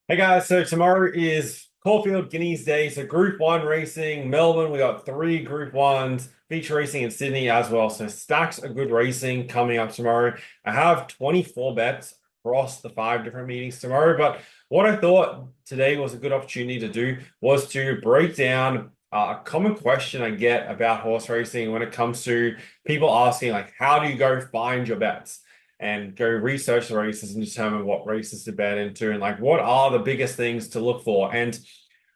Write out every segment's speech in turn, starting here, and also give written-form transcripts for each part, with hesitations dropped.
Hey guys, so tomorrow is Caulfield Guineas Day. So Group 1 racing, Melbourne, we got three Group 1s, feature racing in Sydney as well. So stacks of good racing coming up tomorrow. I have 24 bets across the five different meetings tomorrow. But what I thought today was a good opportunity to do was to break down a common question I get about horse racing when it comes to people asking, like, how do you go find your bets? And go research the races and determine what races to bet into and like what are the biggest things to look for. And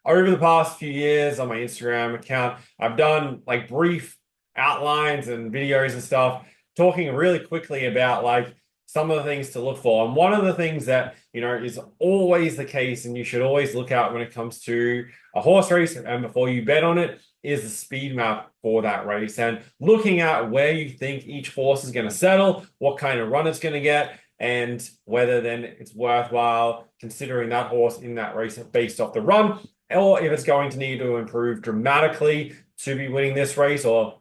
over the past few years on my Instagram account, I've done like brief outlines and videos and stuff talking really quickly about like some of the things to look for. And one of the things that, is always the case and you should always look out when it comes to a horse race and before you bet on it is the speed map for that race and looking at where you think each horse is going to settle, what kind of run it's going to get, and whether then it's worthwhile considering that horse in that race based off the run, or if it's going to need to improve dramatically to be winning this race, or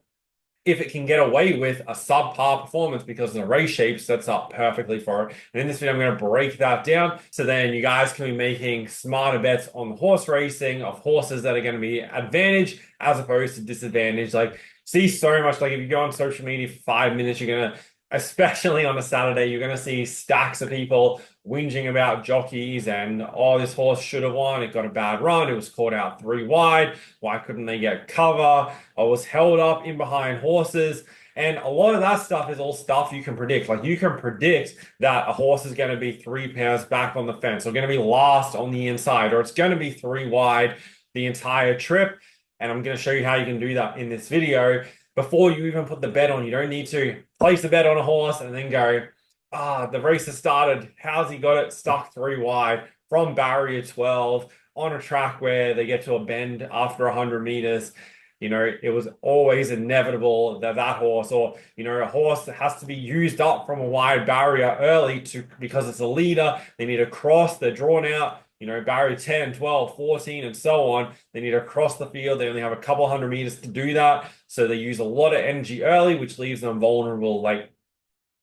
if it can get away with a subpar performance because the race shape sets up perfectly for it. And in this video, I'm going to break that down so then you guys can be making smarter bets on the horse racing of horses that are going to be advantage as opposed to disadvantage. Like, see so much, like if you go on social media for 5 minutes, you're going to, especially on a Saturday, you're going to see stacks of people whinging about jockeys and, oh, this horse should have won. It got a bad run. It was caught out three wide. Why couldn't they get cover? I was held up in behind horses. And a lot of that stuff is all stuff you can predict. Like you can predict that a horse is going to be 3 pairs back on the fence, or going to be last on the inside, or it's going to be three wide the entire trip. And I'm going to show you how you can do that in this video. Before you even put the bet on, you don't need to place the bet on a horse and then go, the race has started. How's he got it stuck three wide from barrier 12 on a track where they get to a bend after 100 meters? It was always inevitable that that horse, or, a horse that has to be used up from a wide barrier early because it's a leader. They need to cross, they're drawn out, barrier 10, 12, 14, and so on. They need to cross the field. They only have a couple hundred meters to do that. So they use a lot of energy early, which leaves them vulnerable late.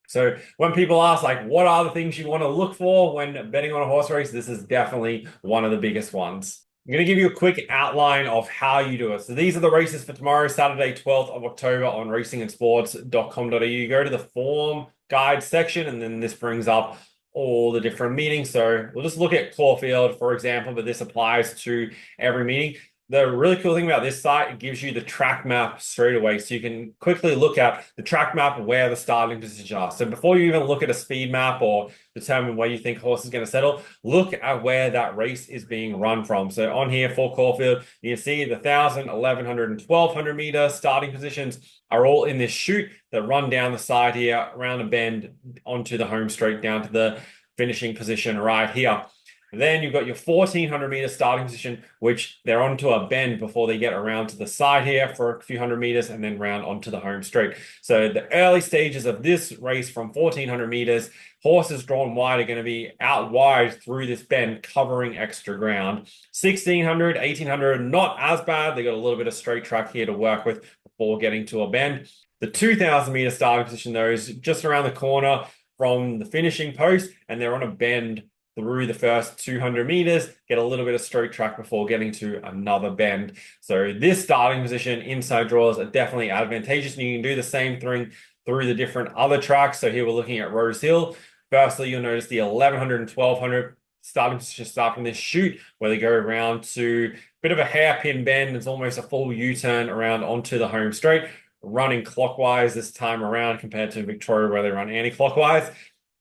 So when people ask, like, what are the things you want to look for when betting on a horse race, this is definitely one of the biggest ones. I'm going to give you a quick outline of how you do it. So these are the races for tomorrow, Saturday, 12th of October on racingandsports.com.au. Go to the form guide section, and then this brings up all the different meetings. So we'll just look at Caulfield, for example, but this applies to every meeting. The really cool thing about this site, it gives you the track map straight away. So you can quickly look at the track map where the starting positions are. So before you even look at a speed map or determine where you think horse is going to settle, look at where that race is being run from. So on here for Caulfield, you can see the 1,000, 1,100, and 1,200 meter starting positions are all in this chute that run down the side here, around a bend onto the home straight down to the finishing position right here. Then you've got your 1,400 meter starting position, which they're onto a bend before they get around to the side here for a few hundred meters and then round onto the home straight. So the early stages of this race from 1,400 meters, horses drawn wide are going to be out wide through this bend, covering extra ground. 1,600, 1,800, not as bad. They got a little bit of straight track here to work with before getting to a bend. The 2,000 meter starting position, though, is just around the corner from the finishing post, and they're on a bend through the first 200 meters, get a little bit of straight track before getting to another bend. So this starting position, inside draws, are definitely advantageous, and you can do the same thing through the different other tracks. So here we're looking at Rose Hill. Firstly, you'll notice the 1,100 and 1,200 starting position start from this chute where they go around to a bit of a hairpin bend. It's almost a full U-turn around onto the home straight, running clockwise this time around compared to Victoria where they run anti-clockwise.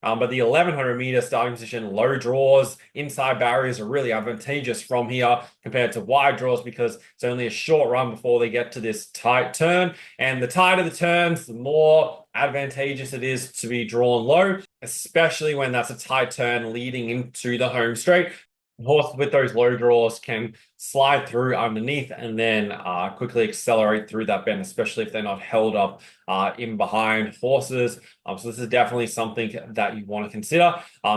But the 1,100 meter starting position, low draws, inside barriers are really advantageous from here compared to wide draws because it's only a short run before they get to this tight turn. And the tighter the turns, the more advantageous it is to be drawn low, especially when that's a tight turn leading into the home straight. Horses with those low draws can slide through underneath and then quickly accelerate through that bend, especially if they're not held up in behind horses. So this is definitely something that you want to consider.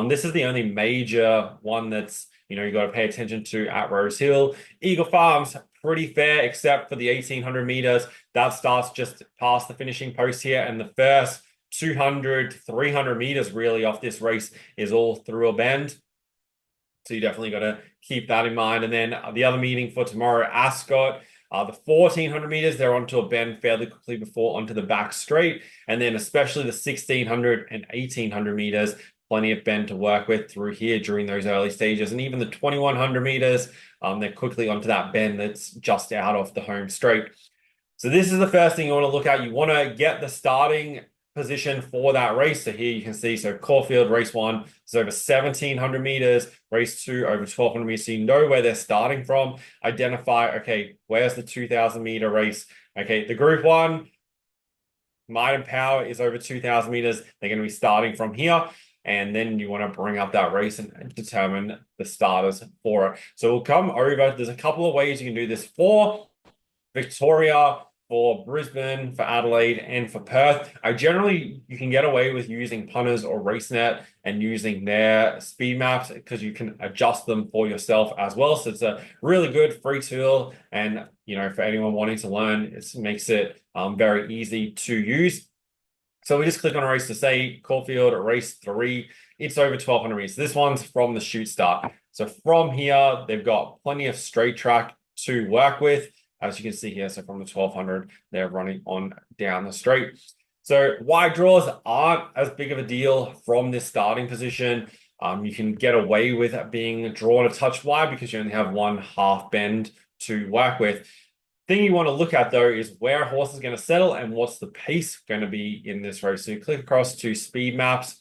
This is the only major one that's, you got to pay attention to at Rose Hill. Eagle Farm's pretty fair, except for the 1,800 meters. That starts just past the finishing post here, and the first 200, 300 meters really off this race is all through a bend. So you definitely got to keep that in mind. And then the other meeting for tomorrow, Ascot, the 1400 meters, they're onto a bend fairly quickly before onto the back straight. And then especially the 1600 and 1800 meters, plenty of bend to work with through here during those early stages. And even the 2100 meters, they're quickly onto that bend that's just out of the home straight. So this is the first thing you want to look at. You want to get the starting position for that race. So here you can see, so Caulfield race 1 is over 1700 meters, race 2 over 1200 meters. So you know where they're starting from. Identify, okay, where's the 2000 meter race? Okay, the group 1, might and power is over 2000 meters. They're going to be starting from here. And then you want to bring up that race and determine the starters for it. So we'll come over. There's a couple of ways you can do this for Victoria, for Brisbane, for Adelaide, and for Perth. You can get away with using punters or RaceNet and using their speed maps because you can adjust them for yourself as well. So it's a really good free tool. And, for anyone wanting to learn, it makes it very easy to use. So we just click on a race to say Caulfield race 3. It's over 1200 meters. This one's from the shoot start. So from here, they've got plenty of straight track to work with. As you can see here, so from the 1200, they're running on down the straight. So wide draws aren't as big of a deal from this starting position. You can get away with it being drawn a touch wide because you only have one half bend to work with. Thing you want to look at though is where a horse is going to settle and what's the pace going to be in this race. So you click across to speed maps.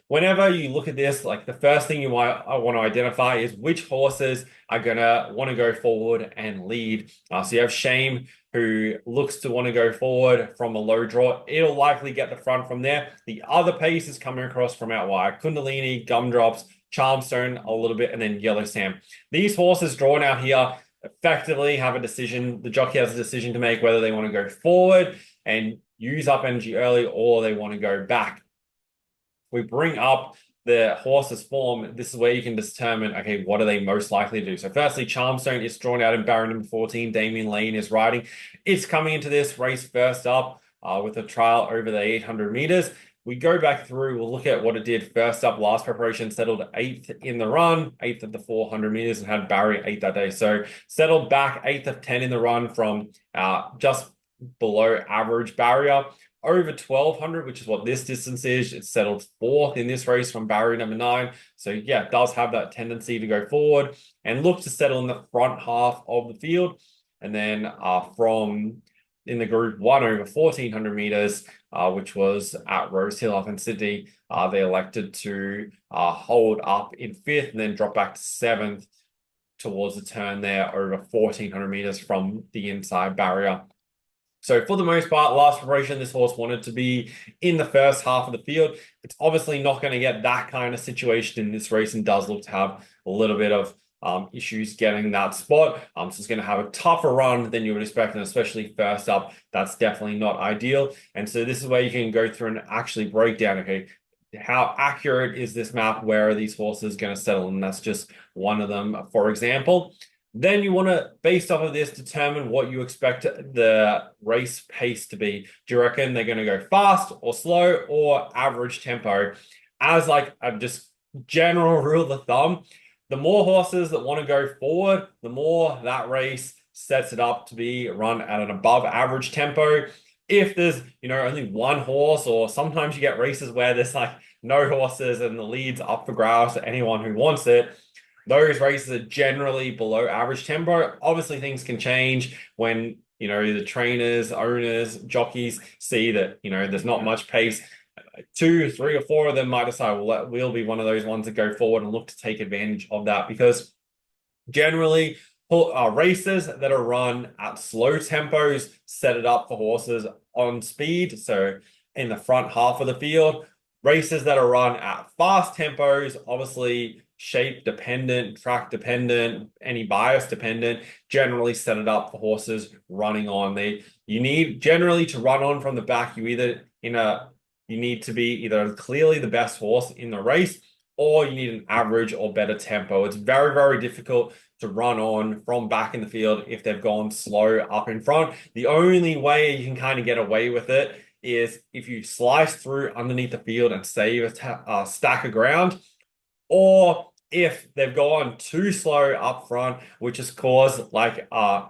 Whenever you look at this, like the first thing you want to identify is which horses are going to want to go forward and lead. So you have Shame, who looks to want to go forward from a low draw. It'll likely get the front from there. The other pace is coming across from out wide. Kundalini, Gumdrops, Charmstone a little bit, and then Yellow Sam. These horses drawn out here effectively have a decision. The jockey has a decision to make whether they want to go forward and use up energy early or they want to go back. We bring up the horse's form. This is where you can determine, okay, what are they most likely to do? So firstly, Charmstone is drawn out in barrier number 14. Damien Lane is riding. It's coming into this race first up with a trial over the 800 meters. We go back through, we'll look at what it did first up. Last preparation, settled 8th in the run, 8th at the 400 meters, and had barrier 8 that day. So settled back 8th of 10 in the run from just below average barrier. Over 1200, which is what this distance is, it settled 4th in this race from barrier number 9. So yeah, it does have that tendency to go forward and look to settle in the front half of the field. And then from in the group 1 over 1400 meters, which was at Rosehill up in Sydney, they elected to hold up in 5th and then drop back to 7th towards the turn there over 1400 meters from the inside barrier. So for the most part, last preparation, this horse wanted to be in the first half of the field. It's obviously not going to get that kind of situation in this race and does look to have a little bit of issues getting that spot. So it's going to have a tougher run than you would expect, and especially first up, that's definitely not ideal. And so this is where you can go through and actually break down, okay, how accurate is this map? Where are these horses going to settle? And that's just one of them, for example. Then you want to, based off of this, determine what you expect the race pace to be. Do you reckon they're going to go fast or slow or average tempo? As like a just general rule of thumb, the more horses that want to go forward, the more that race sets it up to be run at an above average tempo. If there's, only one horse, or sometimes you get races where there's like no horses and the lead's up for grabs to anyone who wants it, those races are generally below average tempo. Obviously, things can change when, the trainers, owners, jockeys see that, there's not much pace. 2, 3, or 4 of them might decide, well, we'll be one of those ones that go forward and look to take advantage of that, because generally races that are run at slow tempos set it up for horses on speed. So in the front half of the field, races that are run at fast tempos, obviously shape dependent, track dependent, any bias dependent, generally set it up for horses running on. You need generally to run on from the back. You need to be either clearly the best horse in the race, or you need an average or better tempo. It's very, very difficult to run on from back in the field if they've gone slow up in front. The only way you can kind of get away with it is if you slice through underneath the field and save a stack of ground, or if they've gone too slow up front, which has caused like a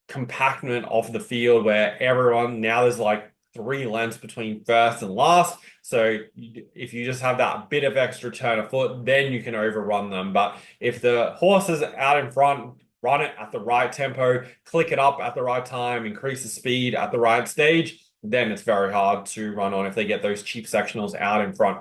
compactment of the field where everyone now there's like 3 lengths between first and last. So if you just have that bit of extra turn of foot, then you can overrun them. But if the horse is out in front, run it at the right tempo, click it up at the right time, increase the speed at the right stage, then it's very hard to run on if they get those cheap sectionals out in front.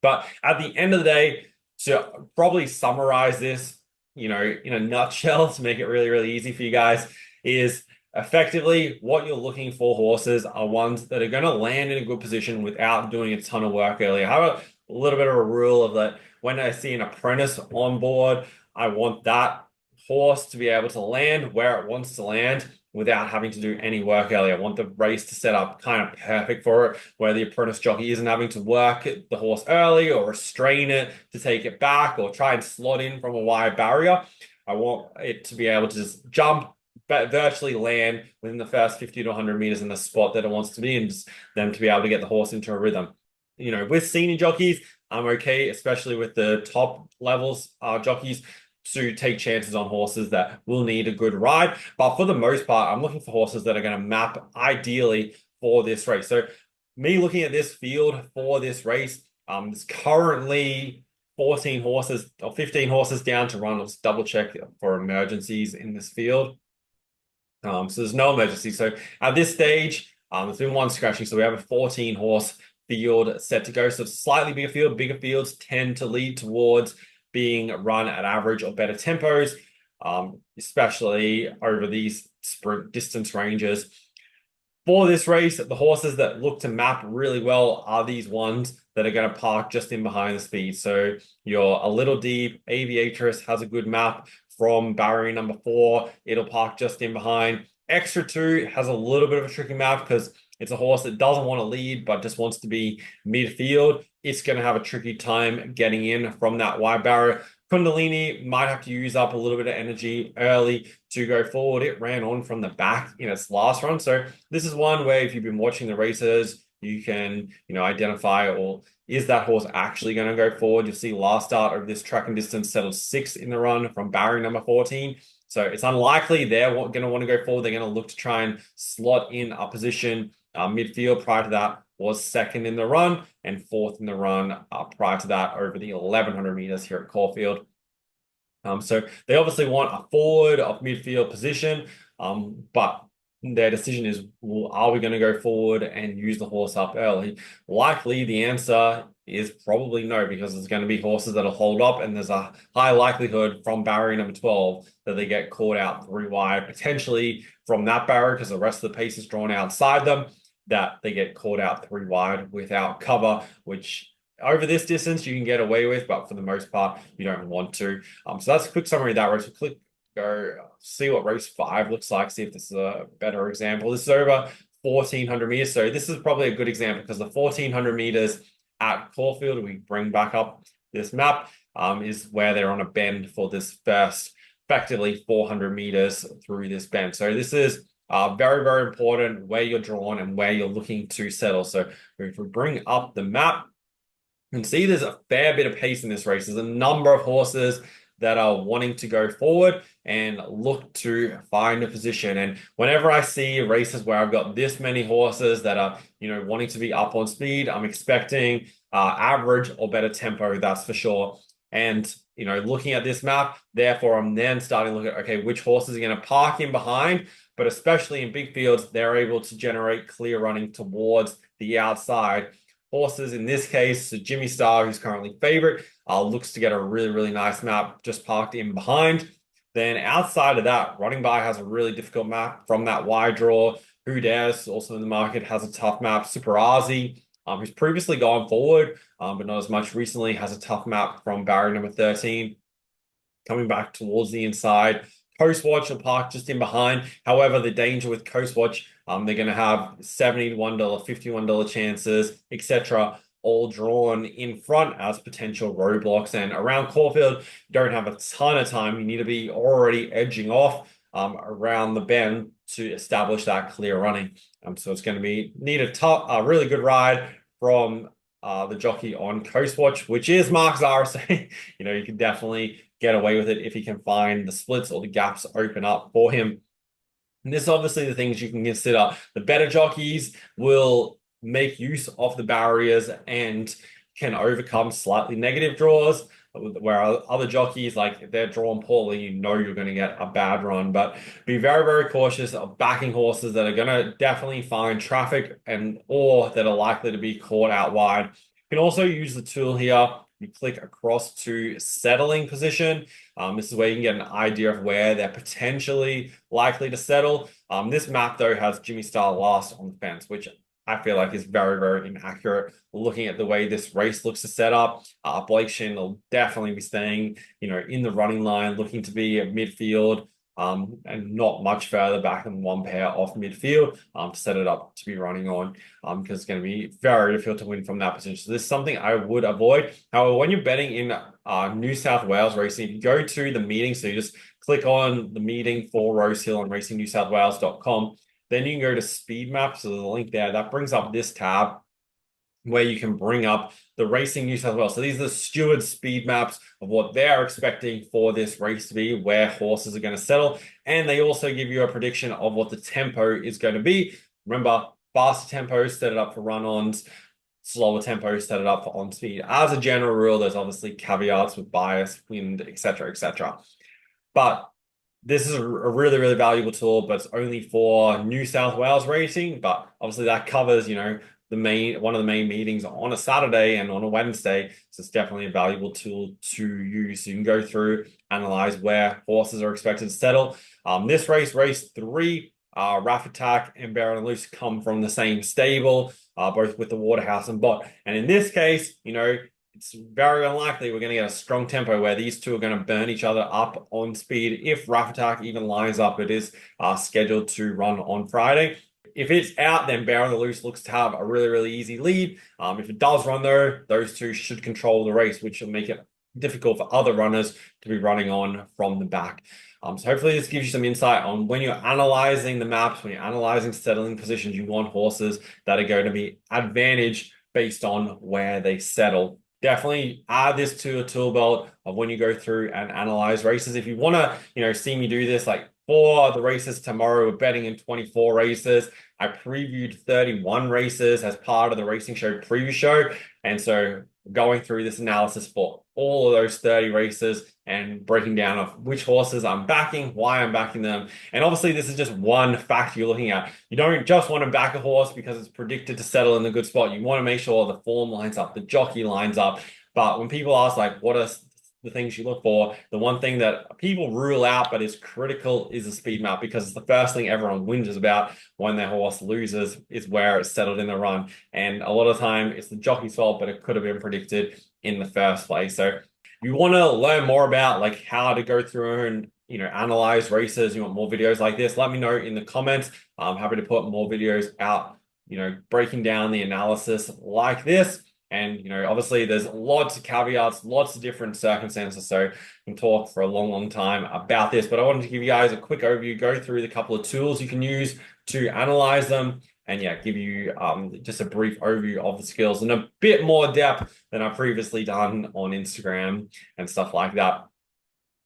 But at the end of the day, to probably summarize this, in a nutshell, to make it really, really easy for you guys, is effectively what you're looking for horses are ones that are going to land in a good position without doing a ton of work early. I have a little bit of a rule of that when I see an apprentice on board, I want that horse to be able to land where it wants to land without having to do any work early. I want the race to set up kind of perfect for it, where the apprentice jockey isn't having to work the horse early or restrain it to take it back or try and slot in from a wide barrier. I want it to be able to just jump, but virtually land within the first 50 to 100 meters in the spot that it wants to be, and just them to be able to get the horse into a rhythm. With senior jockeys, I'm okay, especially with the top levels jockeys, to take chances on horses that will need a good ride. But for the most part, I'm looking for horses that are going to map ideally for this race. So me looking at this field for this race, there's currently 14 horses or 15 horses down to run. Let's double check for emergencies in this field. So there's no emergency. So at this stage, there's been one scratching. So we have a 14 horse field set to go. So it's slightly bigger field. Bigger fields tend to lead towards being run at average or better tempos, especially over these sprint distance ranges. For this race, the horses that look to map really well are these ones that are going to park just in behind the speed. So your A Little Deep, Aviatress has a good map from barrier number 4. It'll park just in behind. Extra 2 has a little bit of a tricky map because it's a horse that doesn't want to lead, but just wants to be midfield. It's going to have a tricky time getting in from that wide barrier. Kundalini might have to use up a little bit of energy early to go forward. It ran on from the back in its last run. So this is one where if you've been watching the races, you can, identify, or is that horse actually going to go forward? You'll see last start of this track and distance settled 6th in the run from barrier number 14. So it's unlikely they're going to want to go forward. They're going to look to try and slot in a position midfield. Prior to that was 2nd in the run and 4th in the run prior to that over the 1100 meters here at Caulfield. So they obviously want a forward of midfield position, but their decision is, well, are we going to go forward and use the horse up early? Likely the answer is probably no, because there's going to be horses that'll hold up, and there's a high likelihood from barrier number 12 that they get caught out 3 wide, potentially from that barrier because the rest of the pace is drawn outside them, that they get caught out 3 wide without cover, which over this distance you can get away with, but for the most part you don't want to. So that's a quick summary of that race. We'll go see what race 5 looks like, see if this is a better example. This is over 1400 meters, so this is probably a good example because the 1400 meters at Caulfield, we bring back up this map, is where they're on a bend for this first effectively 400 meters through this bend. So this is very, very important where you're drawn and where you're looking to settle. So if we bring up the map, you can see there's a fair bit of pace in this race. There's a number of horses that are wanting to go forward and look to find a position. And whenever I see races where I've got this many horses that are, wanting to be up on speed, I'm expecting average or better tempo, that's for sure. And, looking at this map, therefore, I'm then starting to look at, okay, which horses are going to park in behind, but especially in big fields, they're able to generate clear running towards the outside. Horses in this case, so Jimmy Star, who's currently favorite, looks to get a really, really nice map just parked in behind. Then outside of that, Running By has a really difficult map from that wide draw. Who Dares, also in the market, has a tough map. Super Azi, who's previously gone forward, but not as much recently, has a tough map from barrier number 13. Coming back towards the inside, Coast Watch will park just in behind. However, the danger with Coast Watch, they're going to have $71, $51 chances, etc., all drawn in front as potential roadblocks. And around Caulfield, you don't have a ton of time. You need to be already edging off around the bend to establish that clear running. So it's going to need a really good ride from the jockey on Coastwatch, which is Mark Zahra. So, you can definitely get away with it if he can find the splits or the gaps open up for him. And this is obviously the things you can consider. The better jockeys will make use of the barriers and can overcome slightly negative draws, where other jockeys, like if they're drawn poorly, you're going to get a bad run. But be very, very cautious of backing horses that are going to definitely find traffic or that are likely to be caught out wide. You can also use the tool here. You click across to settling position. This is where you can get an idea of where they're potentially likely to settle. This map, though, has Jimmy Star last on the fence, which I feel like is very, very inaccurate. Looking at the way this race looks to set up, Blake Shin will definitely be staying, in the running line, looking to be at midfield, and not much further back than one pair off midfield, to set it up to be running on, because it's going to be very difficult to win from that position. So this is something I would avoid. However, when you're betting in New South Wales racing, if you go to the meeting, so you just click on the meeting for Rosehill on racingnewsouthwales.com, then you can go to speed maps. So there's a link there that brings up this tab where you can bring up the Racing New South Wales. So these are the steward speed maps of what they're expecting for this race to be, where horses are going to settle. And they also give you a prediction of what the tempo is going to be. Remember, faster tempos set it up for run-ons, slower tempos set it up for on speed. As a general rule, there's obviously caveats with bias, wind, etc., etc. But this is a really, really valuable tool, but it's only for New South Wales racing. But obviously that covers, one of the main meetings on a Saturday and on a Wednesday. So it's definitely a valuable tool to use. So you can go through, analyze where horses are expected to settle. This race 3, Raff Attack and Bear and Loose come from the same stable, both with the Waterhouse and Bot. And in this case, it's very unlikely we're going to get a strong tempo where these two are going to burn each other up on speed. If Raff Attack even lines up, it is scheduled to run on Friday. If it's out, then Bear on the Loose looks to have a really, really easy lead. If it does run, though, those two should control the race, which will make it difficult for other runners to be running on from the back. So hopefully this gives you some insight on when you're analyzing the maps, when you're analyzing settling positions, you want horses that are going to be advantaged based on where they settle. Definitely add this to a tool belt of when you go through and analyze races. If you want to, see me do this, like for the races tomorrow, we're betting in 24 races. I previewed 31 races as part of the racing show preview show. And so going through this analysis for all of those 30 races and breaking down of which horses I'm backing, why I'm backing them. And obviously this is just one factor you're looking at. You don't just want to back a horse because it's predicted to settle in a good spot. You want to make sure the form lines up, the jockey lines up. But when people ask like, what are the things you look for, the one thing that people rule out but is critical is the speed map, because it's the first thing everyone whinges about when their horse loses is where it's settled in the run. And a lot of the time it's the jockey's fault, but it could have been predicted in the first place. So if you want to learn more about like how to go through and analyze races, you want more videos like this, let me know in the comments. I'm happy to put more videos out, breaking down the analysis like this. And, obviously there's lots of caveats, lots of different circumstances. So I can talk for a long, long time about this, but I wanted to give you guys a quick overview, go through the couple of tools you can use to analyze them. And yeah, give you just a brief overview of the skills and a bit more depth than I've previously done on Instagram and stuff like that.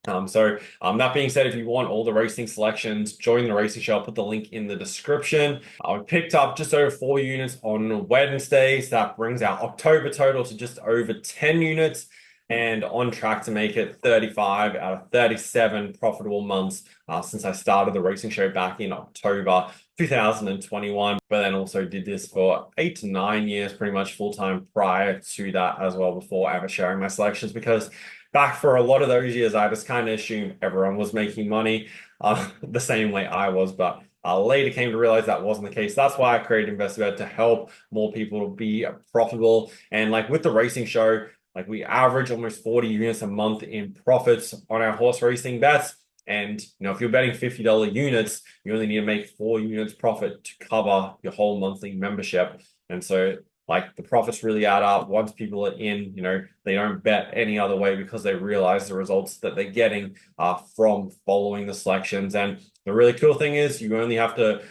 That being said, if you want all the racing selections, join the racing show. I'll put the link in the description. I picked up just over 4 units on Wednesday. So that brings our October total to just over 10 units and on track to make it 35 out of 37 profitable months since I started the racing show back in October 2021, but then also did this for 8 to 9 years, pretty much full-time prior to that as well, before ever sharing my selections, because back for a lot of those years, I just kind of assumed everyone was making money the same way I was, but later came to realize that wasn't the case. That's why I created investor.bet, to help more people be profitable. And like with the racing show, like we average almost 40 units a month in profits on our horse racing bets. And if you're betting $50 units, you only need to make 4 units profit to cover your whole monthly membership. And so like the profits really add up. Once people are in, they don't bet any other way because they realize the results that they're getting from following the selections. And the really cool thing is you only have to,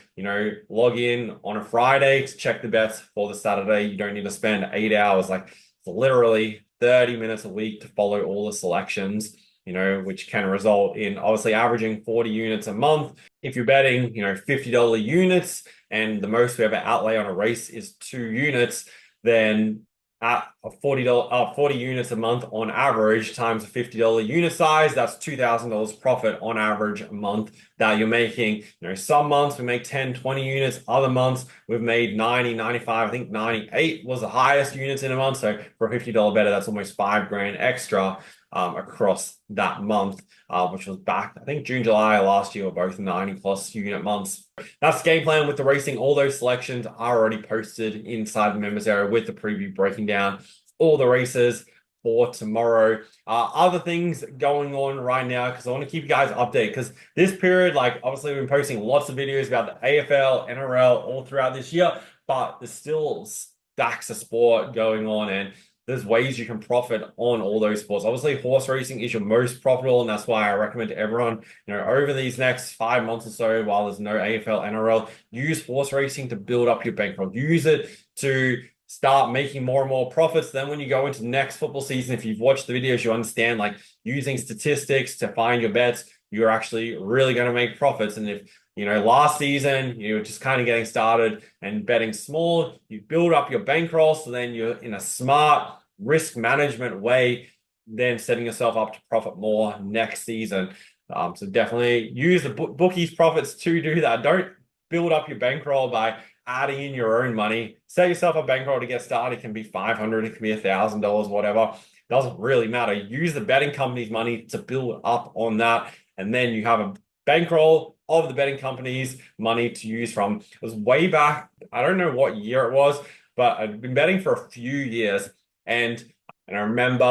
log in on a Friday to check the bets for the Saturday. You don't need to spend 8 hours, like it's literally 30 minutes a week to follow all the selections, which can result in obviously averaging 40 units a month. If you're betting, $50 units and the most we ever outlay on a race is 2 units, then at a $40 units a month on average times a $50 unit size, that's $2,000 profit on average a month that you're making. Some months we make 10, 20 units, other months we've made 90, 95, I think 98 was the highest units in a month. So for a $50 better, that's almost $5,000 extra across that month, which was back, I think June, July last year were both 90 plus unit months. That's the game plan with the racing. All those selections are already posted inside the members area with the preview breaking down all the races for tomorrow. Other things going on right now, because I want to keep you guys updated, because this period, like obviously we've been posting lots of videos about the AFL, NRL all throughout this year, but there's still stacks of sport going on, and there's ways you can profit on all those sports. Obviously, horse racing is your most profitable, and that's why I recommend to everyone, over these next 5 months or so, while there's no AFL, NRL, use horse racing to build up your bankroll. Use it to start making more and more profits. Then when you go into next football season, if you've watched the videos, you understand like using statistics to find your bets, you're actually really going to make profits. And if last season, you're just kind of getting started and betting small, you build up your bankroll. So then you're in a smart risk management way, then setting yourself up to profit more next season. So definitely use the bookies profits to do that. Don't build up your bankroll by adding in your own money. Set yourself a bankroll to get started. It can be $500, it can be $1,000, whatever. Doesn't really matter. Use the betting company's money to build up on that. And then you have a bankroll of the betting company's money to use from. It was way back. I don't know what year it was, but I'd been betting for a few years. And I remember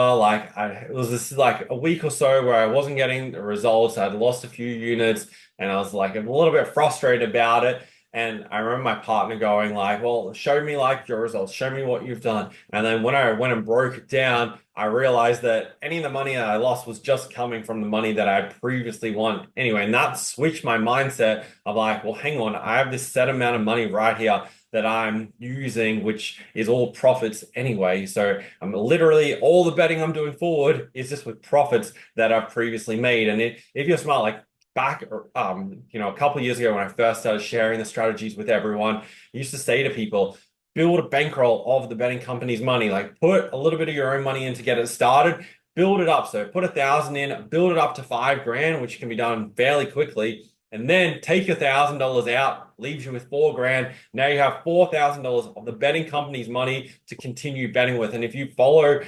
it was this like a week or so where I wasn't getting the results. I'd lost a few units and I was like a little bit frustrated about it. And I remember my partner going like, well, show me like your results, show me what you've done. And then when I went and broke it down, I realized that any of the money that I lost was just coming from the money that I previously won anyway. And that switched my mindset of like, well, hang on, I have this set amount of money right here that I'm using, which is all profits anyway. So I'm literally, all the betting I'm doing forward is just with profits that I've previously made. And if you're smart, like back, a couple of years ago when I first started sharing the strategies with everyone, I used to say to people, build a bankroll of the betting company's money, like put a little bit of your own money in to get it started, build it up. So put 1,000 in, build it up to $5,000, which can be done fairly quickly. And then take your $1,000 out, leaves you with $4,000. Now you have $4,000 of the betting company's money to continue betting with. And if you follow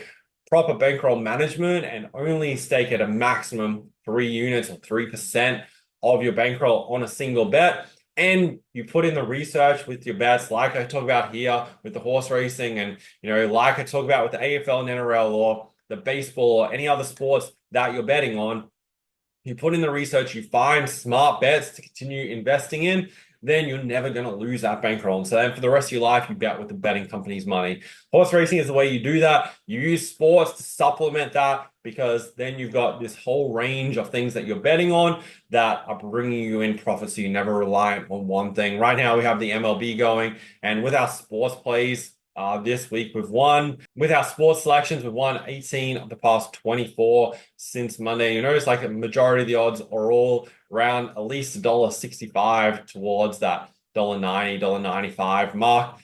proper bankroll management and only stake at a maximum 3 units or 3% of your bankroll on a single bet, and you put in the research with your bets, like I talk about here with the horse racing, and like I talk about with the AFL and NRL or the baseball or any other sports that you're betting on, you put in the research, you find smart bets to continue investing in, then you're never going to lose that bankroll. And so then for the rest of your life, you bet with the betting company's money. Horse racing is the way you do that. You use sports to supplement that, because then you've got this whole range of things that you're betting on that are bringing you in profit, so you're never reliant on one thing. Right now, we have the MLB going, and with our sports plays, this week we've won. With our sports selections, we've won 18 of the past 24 since Monday. You notice like a majority of the odds are all around at least $1.65 towards that $1.90, $1.95 mark.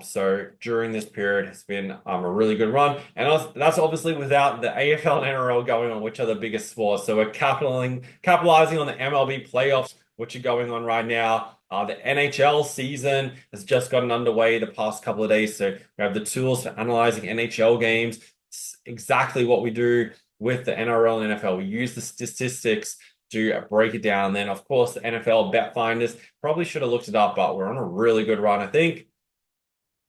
So during this period has been a really good run. And that's obviously without the AFL and NRL going on, which are the biggest sports. So we're capitalizing on the MLB playoffs, which are going on right now. The NHL season has just gotten underway the past couple of days. So we have the tools for analyzing NHL games. It's exactly what we do with the NRL and NFL. We use the statistics to break it down. Then, of course, the NFL Bet.Finders, probably should have looked it up, but we're on a really good run. I think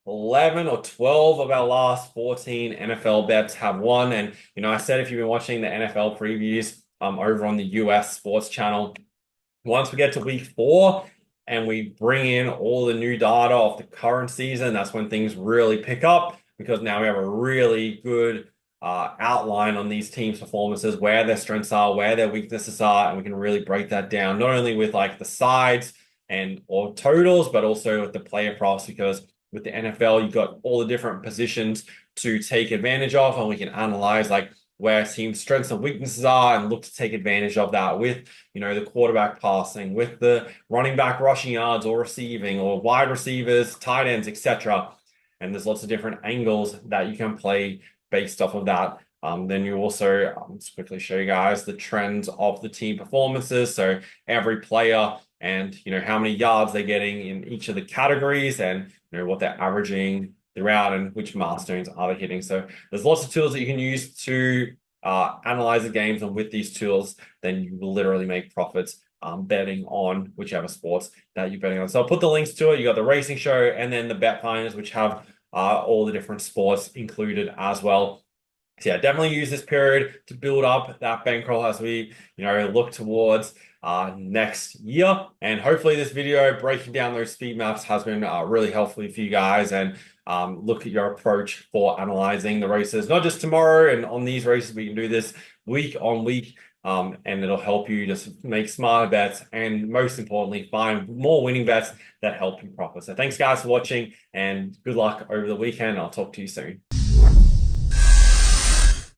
11 or 12 of our last 14 NFL bets have won. And, I said if you've been watching the NFL previews over on the US Sports Channel, once we get to week 4, and we bring in all the new data of the current season, that's when things really pick up, because now we have a really good outline on these teams' performances, where their strengths are, where their weaknesses are, and we can really break that down, not only with like the sides and or totals, but also with the player props, because with the NFL, you've got all the different positions to take advantage of, and we can analyze like where team strengths and weaknesses are and look to take advantage of that with, the quarterback passing, with the running back rushing yards or receiving, or wide receivers, tight ends, etc. And there's lots of different angles that you can play based off of that. Then you also, just quickly show you guys the trends of the team performances. So every player and, how many yards they're getting in each of the categories, and, what they're averaging throughout and which milestones are they hitting. So there's lots of tools that you can use to analyze the games, and with these tools, then you will literally make profits betting on whichever sports that you're betting on. So I'll put the links to it. You got the racing show and then the Bet.Finders, which have all the different sports included as well. So yeah, definitely use this period to build up that bankroll as we, look towards next year. And hopefully this video breaking down those speed maps has been really helpful for you guys, and look at your approach for analyzing the races, not just tomorrow and on these races. We can do this week on week, and it'll help you just make smarter bets, and most importantly, find more winning bets that help you profit. So thanks guys for watching, and good luck over the weekend. I'll talk to you soon.